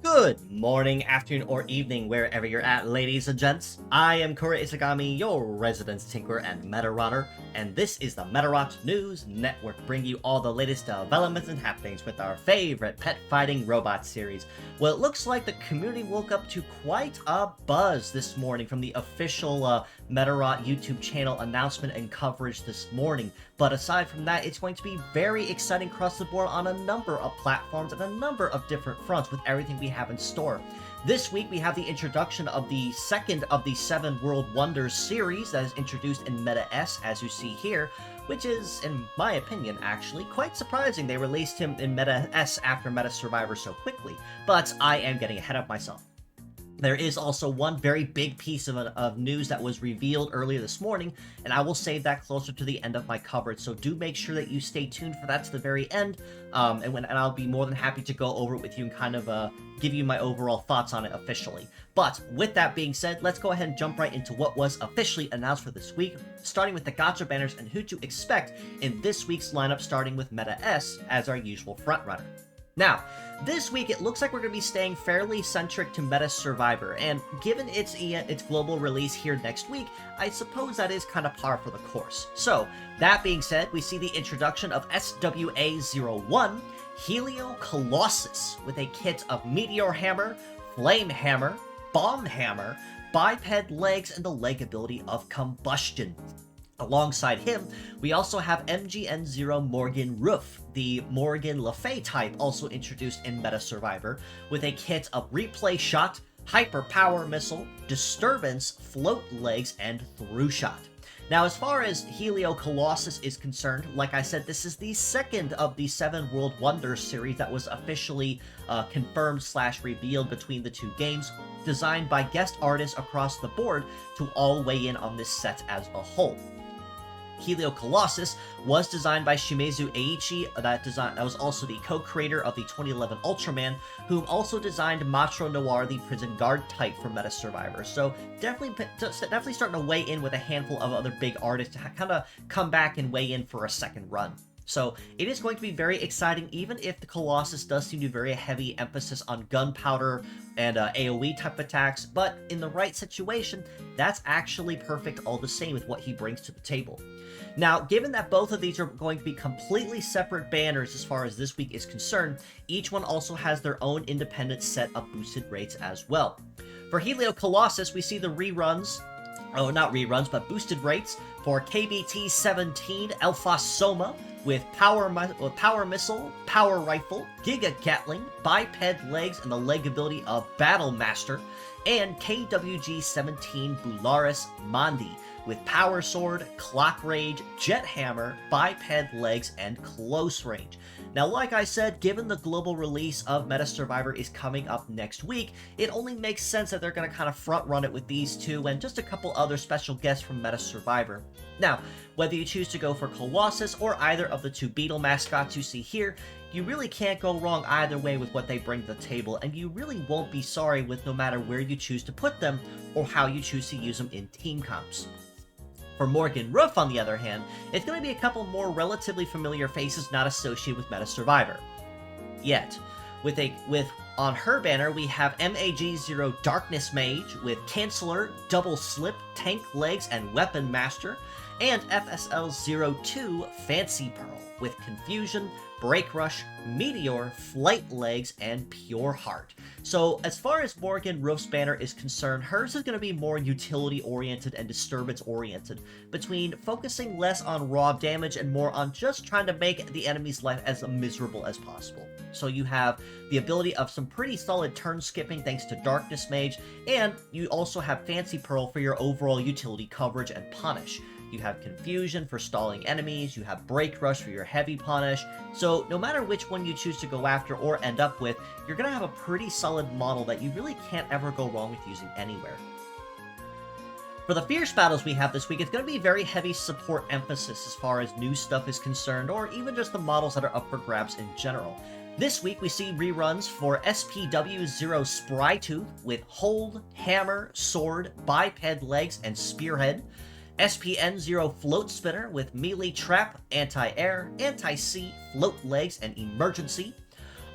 Good morning, afternoon, or evening, wherever you're at, ladies and gents. I am Kura Isagami, your resident tinkerer and meta-rodder, and this is the Medarot News Network, bringing you all the latest developments and happenings with our favorite pet fighting robot series. Well, it looks like the community woke up to quite a buzz this morning from the official Medarot YouTube channel announcement and coverage this morning. But aside from that, it's going to be very exciting across the board on a number of platforms and a number of different fronts with everything we have in store. This week, we have the introduction of the second of the 7 World Wonders series that is introduced in Meda S, as you see here, which is, in my opinion, actually quite surprising they released him in Meda S after MedaSurvivor so quickly, but I am getting ahead of myself. There is also one very big piece of news that was revealed earlier this morning, and I will save that closer to the end of my coverage, so do make sure that you stay tuned for that to the very end, and I'll be more than happy to go over it with you and kind of give you my overall thoughts on it officially. But with that being said, let's go ahead and jump right into what was officially announced for this week, starting with the gacha banners and who to expect in this week's lineup, starting with Meda S as our usual frontrunner. Now, this week it looks like we're going to be staying fairly centric to MedaSurvivor, and given its global release here next week, I suppose that is kind of par for the course. So, that being said, we see the introduction of SWA-01, Helio Colossus, with a kit of Meteor Hammer, Flame Hammer, Bomb Hammer, Biped Legs, and the leg ability of Combustion. Alongside him, we also have MGN0 Morgan Roof, the Morgan Le Fay type, also introduced in MedaSurvivor, with a kit of Replay Shot, Hyper Power Missile, Disturbance, Float Legs, and Through Shot. Now, as far as Helio Colossus is concerned, like I said, this is the second of the 7 World Wonders series that was officially confirmed/revealed between the two games, designed by guest artists across the board to all weigh in on this set as a whole. Helio Colossus was designed by Shimezu Eiichi, that was also the co-creator of the 2011 Ultraman, whom also designed Matro Noir, the prison guard type for MedaSurvivor. So definitely starting to weigh in with a handful of other big artists to kind of come back and weigh in for a second run. So it is going to be very exciting, even if the Colossus does seem to be very heavy emphasis on gunpowder and AoE type attacks, but in the right situation, that's actually perfect all the same with what he brings to the table. Now, given that both of these are going to be completely separate banners as far as this week is concerned, each one also has their own independent set of boosted rates as well. For Helio Colossus, we see the boosted rates for KBT-17 Elfas Soma, with Power Missile, Power Rifle, Giga Gatling, Biped Legs, and the leg ability of Battle Master, and KWG-17 Bularis Mandi, with Power Sword, Clock Rage, Jet Hammer, Biped Legs, and Close Range. Now, like I said, given the global release of MedaSurvivor is coming up next week, it only makes sense that they're going to kind of front-run it with these two and just a couple other special guests from MedaSurvivor. Now, whether you choose to go for Colossus or either of the two Beetle mascots you see here, you really can't go wrong either way with what they bring to the table, and you really won't be sorry with no matter where you choose to put them or how you choose to use them in team comps. For Morgan Roof, on the other hand, it's going to be a couple more relatively familiar faces not associated with MedaSurvivor yet. On her banner, we have MAG-0 Darkness Mage with Canceller, Double Slip, Tank Legs, and Weapon Master, and FSL-02 Fancy Pearl with Confusion, Break Rush, Meteor, Flight Legs, and Pure Heart. So as far as Morgan Roof's banner is concerned, hers is going to be more utility-oriented and disturbance-oriented, between focusing less on raw damage and more on just trying to make the enemy's life as miserable as possible. So you have the ability of some pretty solid turn skipping thanks to Darkness Mage, and you also have Fancy Pearl for your overall utility coverage and punish. You have Confusion for stalling enemies, you have Break Rush for your heavy punish, so no matter which one you choose to go after or end up with, you're going to have a pretty solid model that you really can't ever go wrong with using anywhere. For the Fierce battles we have this week, it's going to be very heavy support emphasis as far as new stuff is concerned, or even just the models that are up for grabs in general. This week we see reruns for SPW-0 Sprytooth with Hold, Hammer, Sword, Biped Legs, and Spearhead. SPN-0 Float Spinner with Melee Trap, Anti-Air, Anti-Sea, Float Legs, and Emergency.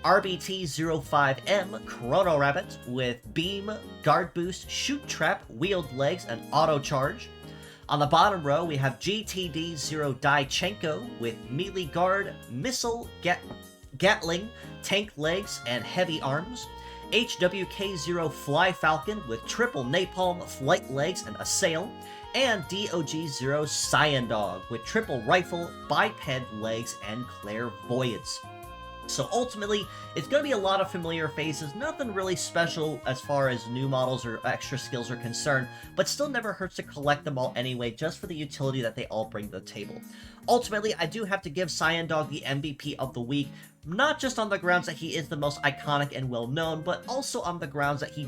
RBT-05M Chrono Rabbit with Beam, Guard Boost, Shoot Trap, Wield Legs, and Auto Charge. On the bottom row, we have GTD-0 Daichenko with Melee Guard, Missile, Gatling, Tank Legs, and Heavy Arms. HWK-0 Fly Falcon with Triple Napalm, Flight Legs, and Assail. And DOG-0 Cyan Dog with Triple Rifle, Biped Legs, and Clairvoyance. So ultimately, it's going to be a lot of familiar faces, nothing really special as far as new models or extra skills are concerned, but still never hurts to collect them all anyway, just for the utility that they all bring to the table. Ultimately, I do have to give Cyan Dog the MVP of the week, not just on the grounds that he is the most iconic and well-known, but also on the grounds that he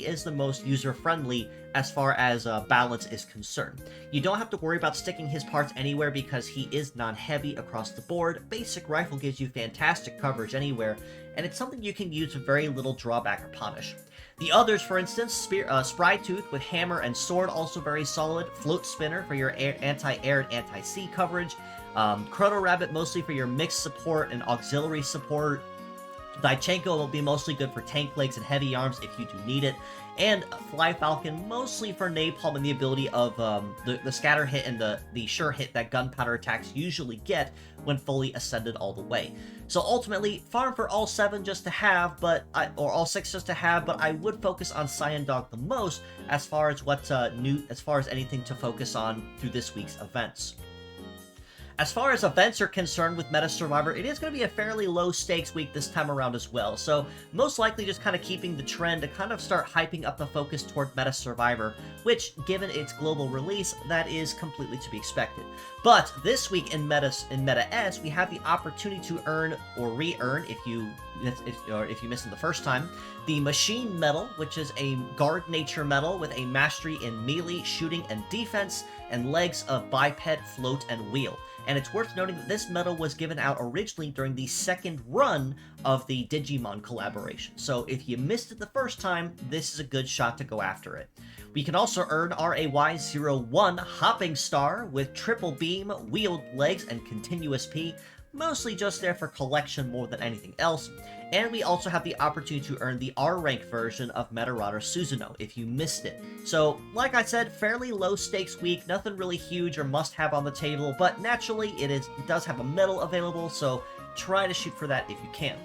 is the most user-friendly as far as balance is concerned. You don't have to worry about sticking his parts anywhere because he is non-heavy across the board. Basic Rifle gives you fantastic coverage anywhere, and it's something you can use with very little drawback or punish. The others, for instance, Sprytooth with Hammer and Sword, also very solid. Float Spinner for your anti-air and anti-sea coverage. Chrono Rabbit mostly for your mixed support and auxiliary support. Daichenko will be mostly good for tank legs and heavy arms if you do need it. And Fly Falcon mostly for napalm and the ability of the scatter hit and the sure hit that gunpowder attacks usually get when fully ascended all the way. So ultimately, farm for all 7 just to have, or all 6 just to have, but I would focus on Cyan Dog the most as far as what's new, as far as anything to focus on through this week's events. As far as events are concerned with MedaSurvivor, it is going to be a fairly low-stakes week this time around as well, so most likely just kind of keeping the trend to kind of start hyping up the focus toward MedaSurvivor, which, given its global release, that is completely to be expected. But this week in Meta S, we have the opportunity to earn or re-earn, if you missed it the first time, the Machine Medal, which is a Guard Nature Medal with a mastery in melee, shooting, and defense, and legs of Biped, Float, and Wheel. And it's worth noting that this medal was given out originally during the second run of the Digimon collaboration. So if you missed it the first time, this is a good shot to go after it. We can also earn RAY-01 Hopping Star with Triple Beam, Wheeled Legs, and Continuous P, mostly just there for collection more than anything else. And we also have the opportunity to earn the R-rank version of Medarot Suzuno if you missed it. So, like I said, fairly low stakes week, nothing really huge or must-have on the table, but naturally it does have a medal available, so try to shoot for that if you can.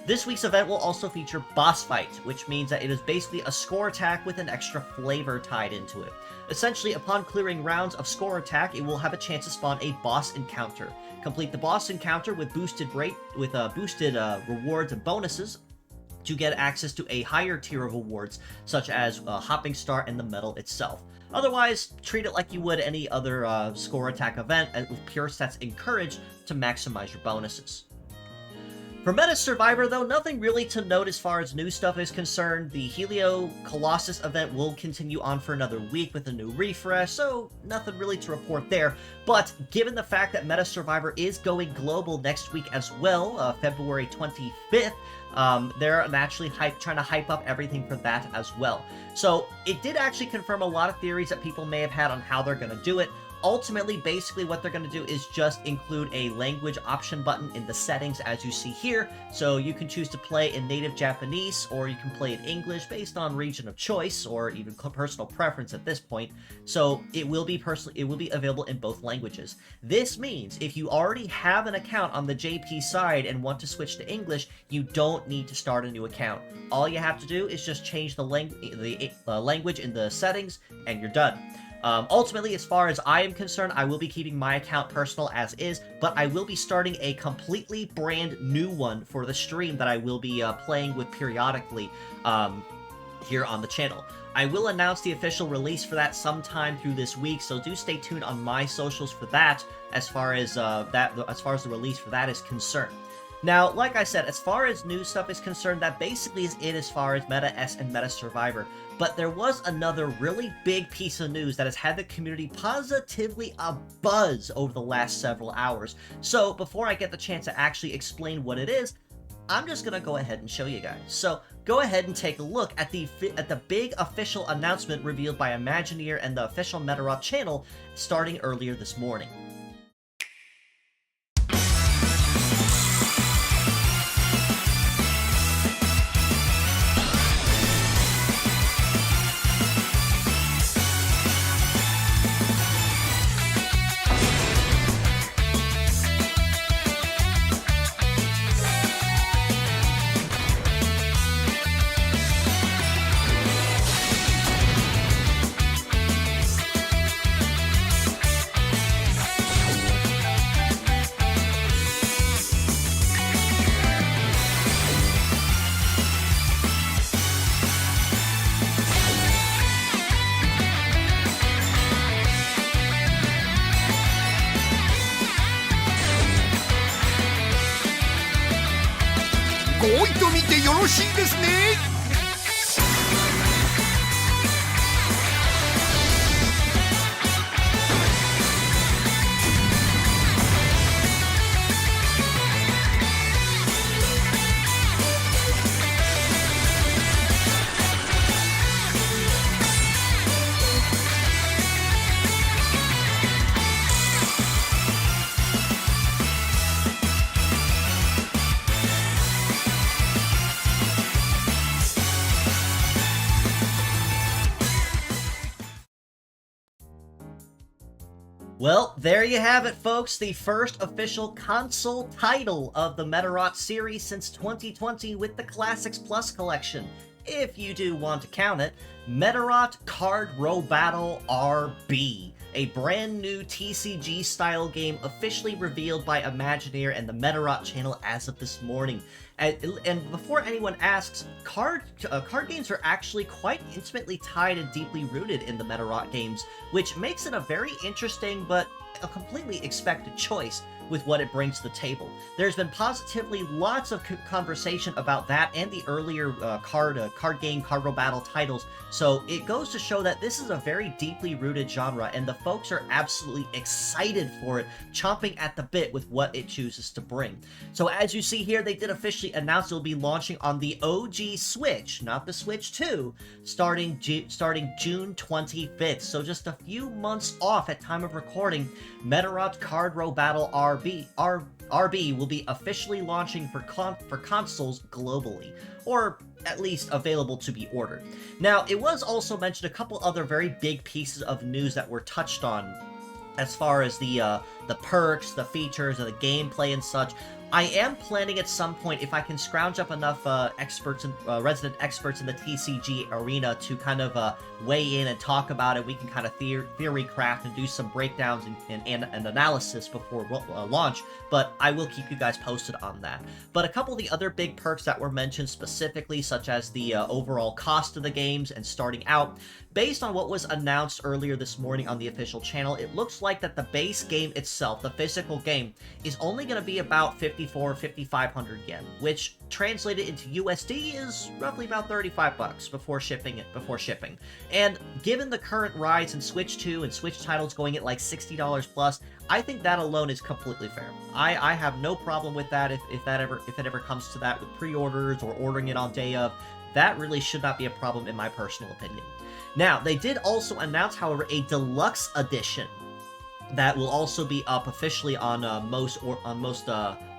This week's event will also feature Boss Fight, which means that it is basically a score attack with an extra flavor tied into it. Essentially, upon clearing rounds of score attack, it will have a chance to spawn a boss encounter. Complete the boss encounter with boosted rewards and bonuses to get access to a higher tier of awards, such as Hopping Star and the medal itself. Otherwise, treat it like you would any other score attack event, with pure stats encouraged to maximize your bonuses. For MedaSurvivor, though, nothing really to note as far as new stuff is concerned. The Helio Colossus event will continue on for another week with a new refresh, so nothing really to report there. But given the fact that MedaSurvivor is going global next week as well, February 25th, they're naturally trying to hype up everything for that as well. So it did actually confirm a lot of theories that people may have had on how they're going to do it. Ultimately, basically what they're going to do is just include a language option button in the settings as you see here, so you can choose to play in native Japanese, or you can play in English based on region of choice, or even personal preference at this point. So it will be available in both languages. This means if you already have an account on the JP side and want to switch to English, you don't need to start a new account. All you have to do is just change the language in the settings, and you're done. Ultimately, as far as I am concerned, I will be keeping my account personal as is, but I will be starting a completely brand new one for the stream that I will be playing with periodically here on the channel. I will announce the official release for that sometime through this week, so do stay tuned on my socials for that as far as the release for that is concerned. Now, like I said, as far as new stuff is concerned, that basically is it as far as Meda S and MedaSurvivor. But there was another really big piece of news that has had the community positively abuzz over the last several hours. So, before I get the chance to actually explain what it is, I'm just gonna go ahead and show you guys. So, go ahead and take a look at the big official announcement revealed by Imagineer and the official Medarot channel starting earlier this morning.ごいと見てよろしいですね。Well, there you have it, folks. The first official console title of the Medarot series since 2020 with the Classics Plus collection, if you do want to count it. Medarot Card Row Battle RB, a brand new TCG-style game officially revealed by Imagineer and the Medarot channel as of this morning. And before anyone asks, card games are actually quite intimately tied and deeply rooted in the Medarot games, which makes it a very interesting but a completely expected choice with what it brings to the table. There's been positively lots of conversation about that and the earlier card row battle titles, so it goes to show that this is a very deeply rooted genre, and the folks are absolutely excited for it, chomping at the bit with what it chooses to bring. So as you see here, they did officially announce it'll be launching on the OG Switch, not the Switch 2, starting June 25th, so just a few months off at time of recording. Medarot Card Row Battle RB will be officially launching for consoles globally, or at least available to be ordered. Now, it was also mentioned a couple other very big pieces of news that were touched on as far as the perks, the features, and the gameplay and such. I am planning at some point, if I can scrounge up enough resident experts in the TCG arena to kind of weigh in and talk about it, we can kind of theory craft and do some breakdowns and analysis before launch, but I will keep you guys posted on that. But a couple of the other big perks that were mentioned specifically, such as the overall cost of the games and starting out, based on what was announced earlier this morning on the official channel, it looks like that the base game itself, the physical game, is only going to be about 5,500 yen, which translated into USD is roughly about 35 bucks before shipping. And given the current rise in Switch 2 and Switch titles going at like $60 plus, I think that alone is completely fair. I have no problem with that if it ever comes to that with pre-orders or ordering it on day of. That really should not be a problem in my personal opinion. Now, they did also announce, however, a deluxe edition that will also be up officially on most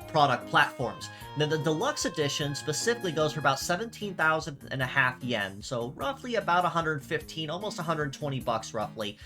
product platforms. Now, the deluxe edition specifically goes for about 17,500 yen, so roughly about 115, almost 120 bucks roughly,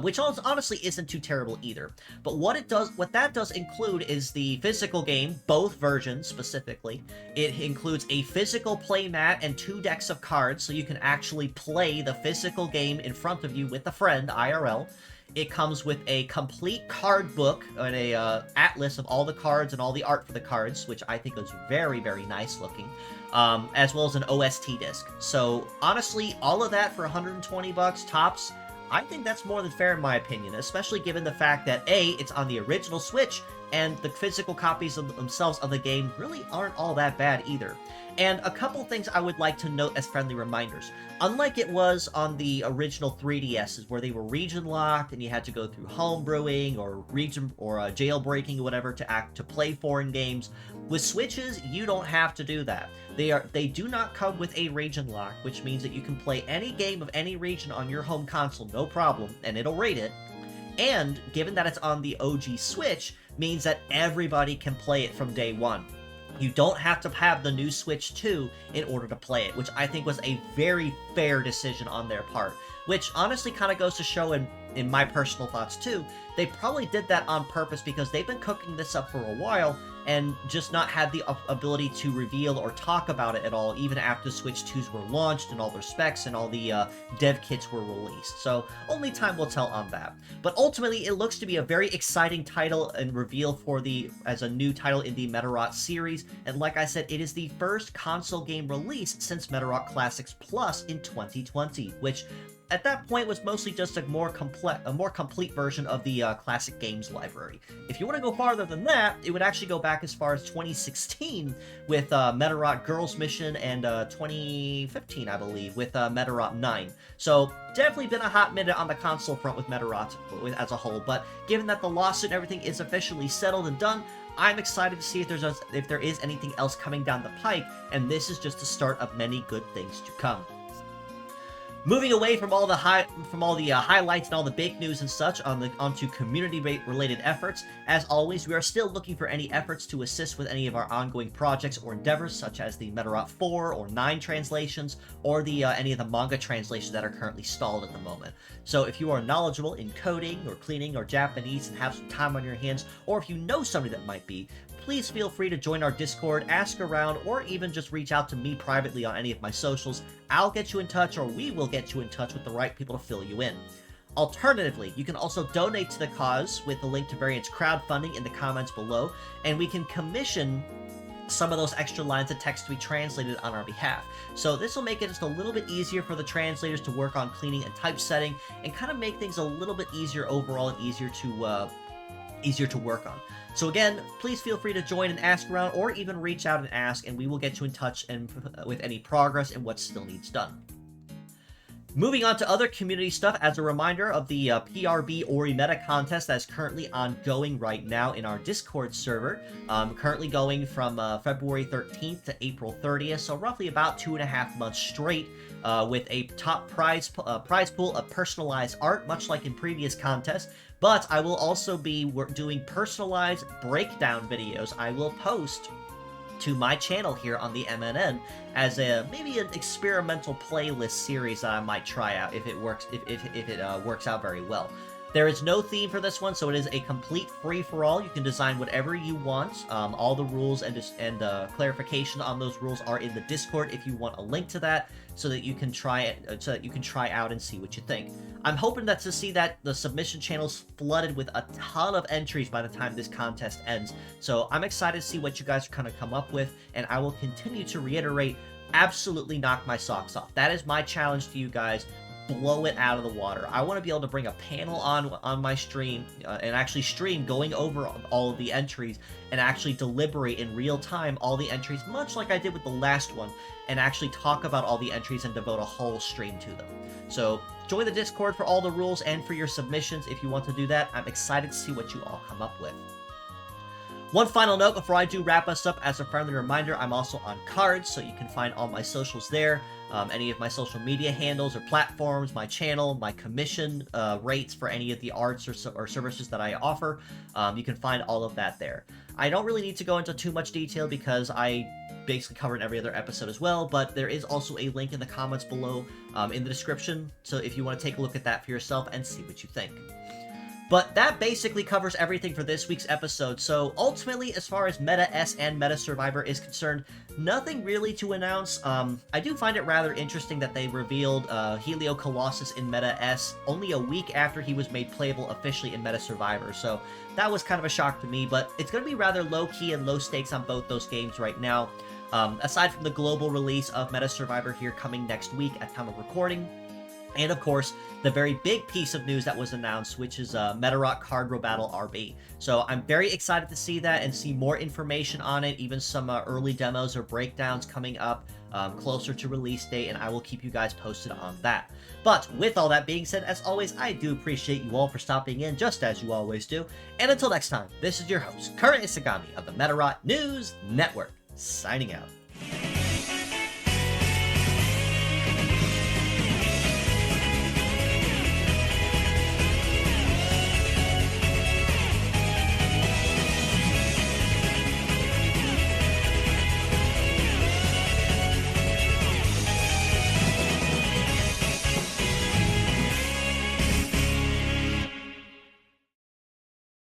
which honestly isn't too terrible either. But what that does include is the physical game, both versions specifically. It includes a physical playmat and 2 decks of cards, so you can actually play the physical game in front of you with a friend, IRL. It comes with a complete card book and a atlas of all the cards and all the art for the cards, which I think is very, very nice looking, as well as an OST disc. So honestly, all of that for 120 bucks tops, I think that's more than fair in my opinion, especially given the fact that A, it's on the original Switch, and the physical copies of themselves of the game really aren't all that bad either. And a couple things I would like to note as friendly reminders. Unlike it was on the original 3DSs, where they were region locked and you had to go through homebrewing or region or jailbreaking or whatever to play foreign games, with Switches you don't have to do that. They do not come with a region lock, which means that you can play any game of any region on your home console, no problem, and it'll rate it. And given that it's on the OG Switch, means that everybody can play it from day one. You don't have to have the new Switch 2 in order to play it, which I think was a very fair decision on their part. Which honestly kind of goes to show in my personal thoughts too, they probably did that on purpose because they've been cooking this up for a while and just not had the ability to reveal or talk about it at all, even after Switch 2s were launched and all their specs and all the dev kits were released. So only time will tell on that. But ultimately, it looks to be a very exciting title and reveal as a new title in the Medarot series. And like I said, it is the first console game released since Medarot Classics Plus in 2020, which at that point was mostly just a more complete version of the classic games library. If you want to go farther than that, it would actually go back as far as 2016 with Medarot Girls Mission and 2015, I believe, with Medarot 9. So definitely been a hot minute on the console front with Medarot as a whole, but given that the lawsuit and everything is officially settled and done, I'm excited to see if there is anything else coming down the pike, and this is just the start of many good things to come. Moving away from all the highlights and all the big news and such onto community-related efforts, as always, we are still looking for any efforts to assist with any of our ongoing projects or endeavors, such as the Medarot 4 or 9 translations, or any of the manga translations that are currently stalled at the moment. So if you are knowledgeable in coding or cleaning or Japanese and have some time on your hands, or if you know somebody that might be, please feel free to join our Discord, ask around, or even just reach out to me privately on any of my socials. I'll get you in touch, or we will get you in touch with the right people to fill you in. Alternatively, you can also donate to the cause with the link to Variant's crowdfunding in the comments below, and we can commission some of those extra lines of text to be translated on our behalf. So this will make it just a little bit easier for the translators to work on cleaning and typesetting, and kind of make things a little bit easier overall and easier to work on. So again, please feel free to join and ask around, or even reach out and ask, and we will get you in touch with any progress and what still needs done. Moving on to other community stuff, as a reminder of the PRB Ori Meta contest that is currently ongoing right now in our Discord server, currently going from February 13th to April 30th, so roughly about 2.5 months straight, with a top prize pool of personalized art, much like in previous contests. But I will also be doing personalized breakdown videos I will post to my channel here on the MNN as maybe an experimental playlist series that I might try out if it works out very well. There is no theme for this one, so it is a complete free-for-all. You can design whatever you want. All the rules and clarification on those rules are in the Discord if you want a link to that, so that you can try it, so that you can try out and see what you think. I'm hoping to see that the submission channel's flooded with a ton of entries by the time this contest ends. So I'm excited to see what you guys are kind of come up with, and I will continue to reiterate, absolutely knock my socks off. That is my challenge to you guys. Blow it out of the water. I want to be able to bring a panel on my stream and actually stream going over all of the entries and actually deliberate in real time all the entries, much like I did with the last one, and actually talk about all the entries and devote a whole stream to them. So join the Discord for all the rules and for your submissions if you want to do that. I'm excited to see what you all come up with. One final note before I do wrap us up, as a friendly reminder, I'm also on Cards, so you can find all my socials there. Any of my social media handles or platforms, my channel, my commission rates for any of the arts or services that I offer. You can find all of that there. I don't really need to go into too much detail because I basically cover in every other episode as well, but there is also a link in the comments below in the description, so if you want to take a look at that for yourself and see what you think. But that basically covers everything for this week's episode, so ultimately, as far as Meda S and MedaSurvivor is concerned, nothing really to announce. I do find it rather interesting that they revealed Helio Colossus in Meda S only a week after he was made playable officially in MedaSurvivor, so that was kind of a shock to me, but it's going to be rather low-key and low stakes on both those games right now. Aside from the global release of MedaSurvivor here coming next week at time of recording, and of course, the very big piece of news that was announced, which is Medarot Card Battle RB. So I'm very excited to see that and see more information on it, even some early demos or breakdowns coming up closer to release date, and I will keep you guys posted on that. But with all that being said, as always, I do appreciate you all for stopping in, just as you always do. And until next time, this is your host, Kura Isagami of the Medarot News Network, signing out.